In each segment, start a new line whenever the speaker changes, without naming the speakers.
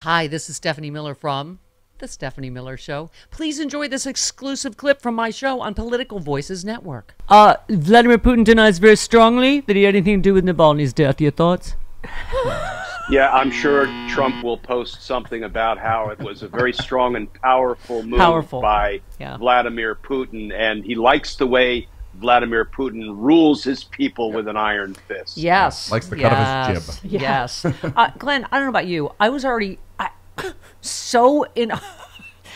Hi, this is Stephanie Miller from The Stephanie Miller Show. Please enjoy this exclusive clip from my show on Political Voices Network. Vladimir Putin denies very strongly that he had anything to do with Navalny's death. Your thoughts?
Yeah, I'm sure Trump will post something about how it was a very strong and powerful move by Vladimir Putin, and he likes the way Vladimir Putin rules his people with an iron fist.
Yes.
Likes the cut of his jib.
Yes. Glenn, I don't know about you. I was already so in...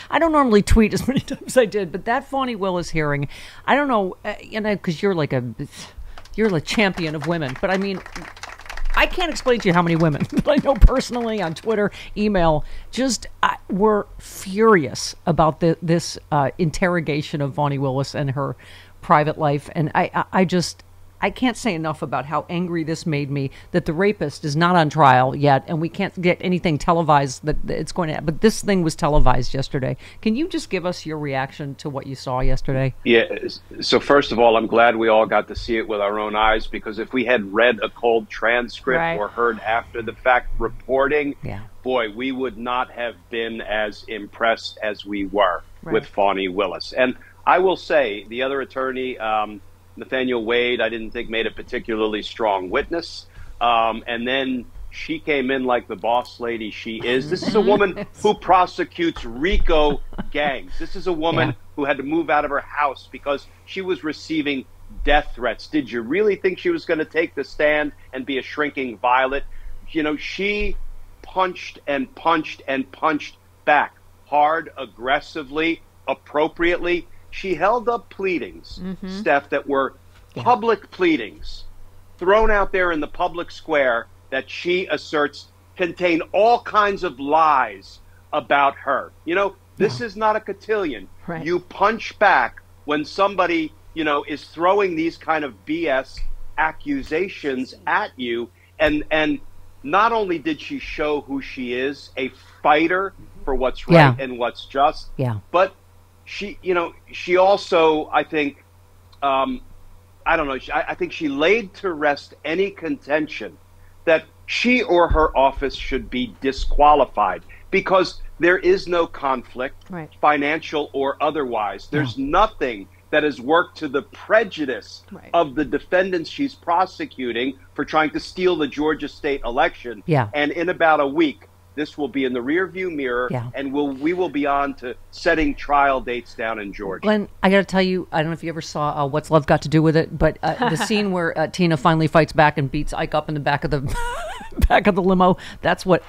I don't normally tweet as many times as I did, but that Fani Willis hearing, I don't know, because you're like a champion of women, but I mean... I can't explain to you how many women that I know personally on Twitter, email, just were furious about this interrogation of Fani Willis and her private life. And I can't say enough about how angry this made me that the rapist is not on trial yet, and we can't get anything televised that it's going to. But this thing was televised yesterday. Can you just give us your reaction to what you saw yesterday?
Yeah. So first of all, I'm glad we all got to see it with our own eyes, because if we had read a cold transcript or heard after the fact reporting, boy, we would not have been as impressed as we were with Fani Willis. And I will say the other attorney, Nathaniel Wade, I didn't think made a particularly strong witness. And then she came in like the boss lady she is. This is a woman who prosecutes RICO gangs. This is a woman who had to move out of her house because she was receiving death threats. Did you really think she was going to take the stand and be a shrinking violet? You know, she punched and punched and punched back hard, aggressively, appropriately. She held up pleadings, Steph, that were public pleadings thrown out there in the public square that she asserts contain all kinds of lies about her. You know, this is not a cotillion. You punch back when somebody, you know, is throwing these kind of BS accusations at you. And not only did she show who she is, a fighter for what's right and what's just, but she, you know, she also, I think, I don't know, I think she laid to rest any contention that she or her office should be disqualified, because there is no conflict, financial or otherwise. There's nothing that has worked to the prejudice of the defendants she's prosecuting for trying to steal the Georgia state election. And in about a week, this will be in the rearview mirror, and we will be on to setting trial dates down in Georgia.
Glenn, I got to tell you, I don't know if you ever saw What's Love Got to Do with It, but the scene where Tina finally fights back and beats Ike up in the back of the back of the limo. That's what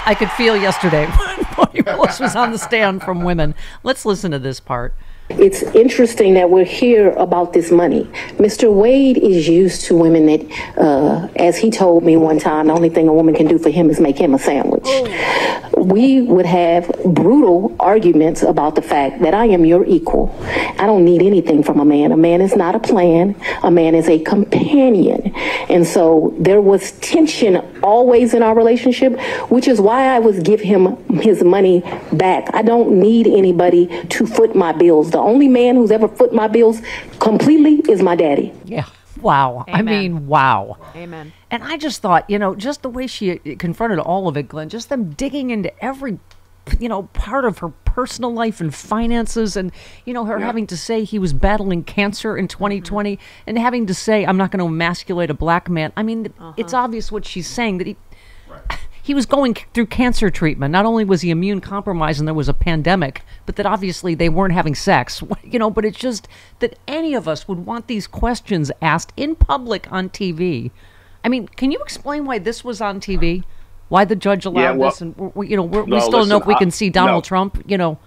I could feel yesterday when Fani Willis was on the stand from women. Let's listen to this part.
It's interesting that we're here about this money. Mr. Wade is used to women that, as he told me one time, the only thing a woman can do for him is make him a sandwich. We would have brutal arguments about the fact that I am your equal. I don't need anything from a man. A man is not a plan. A man is a companion. And so there was tension always in our relationship, which is why I would give him his money back. I don't need anybody to foot my bills. The only man who's ever foot my bills completely is my daddy.
Yeah. Wow. Amen. I mean, wow.
Amen.
And I just thought, you know, just the way she confronted all of it, Glenn, just them digging into every, you know, part of her personal life and finances, and, you know, her having to say he was battling cancer in 2020 and having to say, I'm not going to emasculate a black man. I mean, it's obvious what she's saying, that he was going through cancer treatment. Not only was he immune compromised and there was a pandemic, but that obviously they weren't having sex, you know, but it's just that any of us would want these questions asked in public on TV. I mean, can you explain why this was on TV? Why the judge allowed this? And, you know, we still don't know if we can see Donald Trump, you know.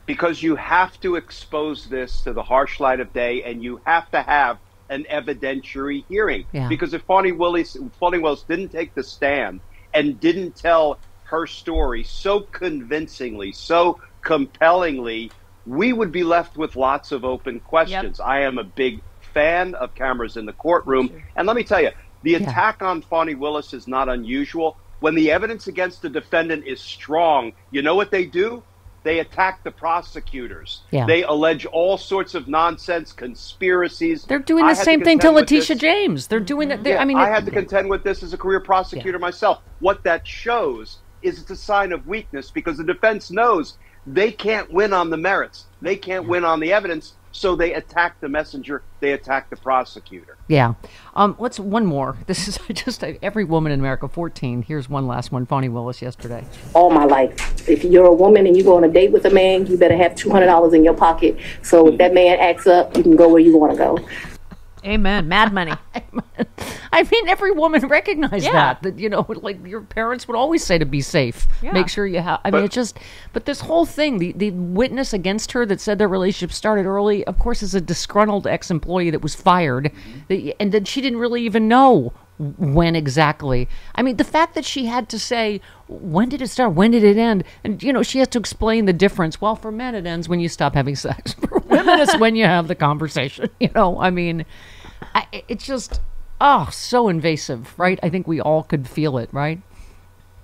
Because you have to expose this to the harsh light of day, and you have to have an evidentiary hearing. Because if Fani Willis didn't take the stand and didn't tell her story so convincingly, so compellingly, we would be left with lots of open questions. I am a big fan of cameras in the courtroom. And let me tell you, the attack on Fani Willis is not unusual. When the evidence against the defendant is strong, you know what they do? They attack the prosecutors. They allege all sorts of nonsense, conspiracies.
They're doing the same thing to Letitia James. They're doing it. I mean,
I had to contend with this as a career prosecutor myself. What that shows is it's a sign of weakness because the defense knows they can't win on the merits. They can't win on the evidence. So they attack the messenger. They attack the prosecutor.
Yeah. Let's one more. This is just every woman in America. 14. Here's one last one. Fani Willis yesterday.
All my life, if you're a woman and you go on a date with a man, you better have $200 in your pocket. So if that man acts up, you can go where you want to go.
Amen. Mad money.
I mean, every woman recognized that, you know, like your parents would always say to be safe. Yeah. Make sure you have, I mean, but this whole thing, the witness against her that said their relationship started early, of course, is a disgruntled ex-employee that was fired. And then she didn't really even know when exactly. I mean, the fact that she had to say, when did it start? When did it end? And, you know, she has to explain the difference. Well, for men, it ends when you stop having sex. For women, it's when you have the conversation. You know, I mean, it's just, so invasive, right? I think we all could feel it, right?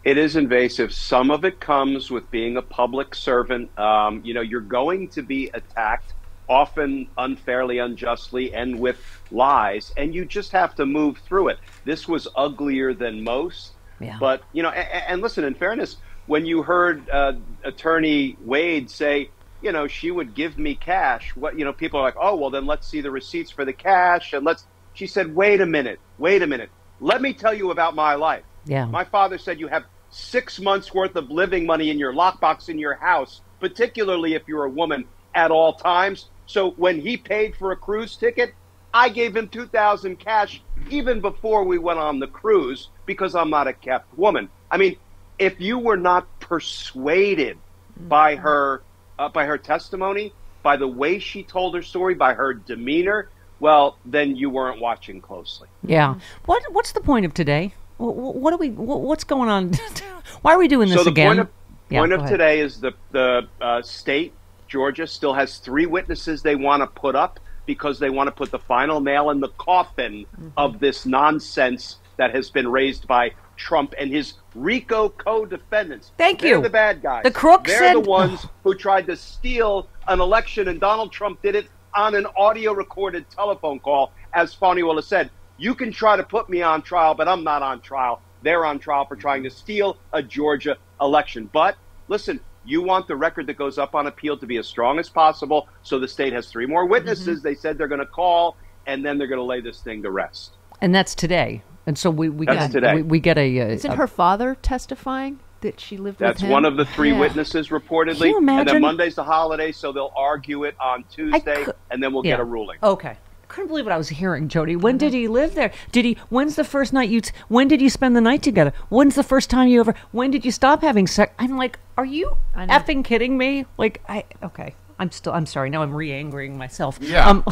It is invasive. Some of it comes with being a public servant. You know, you're going to be attacked, often unfairly, unjustly, and with lies, and you just have to move through it. This was uglier than most. Yeah. But, you know, and listen, in fairness, when you heard Attorney Wade say, you know, she would give me cash, what, you know, people are like, oh, well, then let's see the receipts for the cash. And she said, wait a minute. Let me tell you about my life.
Yeah.
My father said you have 6 months worth of living money in your lockbox in your house, particularly if you're a woman, at all times. So when he paid for a cruise ticket, I gave him $2,000 cash even before we went on the cruise because I'm not a kept woman. I mean, if you were not persuaded by her testimony, by the way she told her story, by her demeanor, well, then you weren't watching closely.
Yeah. What's the point of today? What's going on? Why are we doing this again?
So the point of today is the state, Georgia, still has 3 witnesses they want to put up because they want to put the final nail in the coffin of this nonsense that has been raised by Trump and his RICO co-defendants. They're the bad guys.
The crooks.
They're the ones who tried to steal an election, and Donald Trump did it on an audio-recorded telephone call. As Fani Willis said, you can try to put me on trial, but I'm not on trial. They're on trial for trying to steal a Georgia election. But listen, you want the record that goes up on appeal to be as strong as possible, so the state has 3 more witnesses they said they're going to call, and then they're going to lay this thing to rest.
And that's today. And so we get a...
Isn't her father testifying that she lived with him?
That's one of the 3 witnesses, reportedly.
Can you imagine?
And then Monday's the holiday, so they'll argue it on Tuesday, and then we'll get a ruling.
Okay. I couldn't believe what I was hearing, Jody. When did he live there? When's the first night when did you spend the night together? When's the first time when did you stop having sex? I'm like, are you effing kidding me? Like, okay. I'm sorry. Now I'm re-angering myself.
Yeah.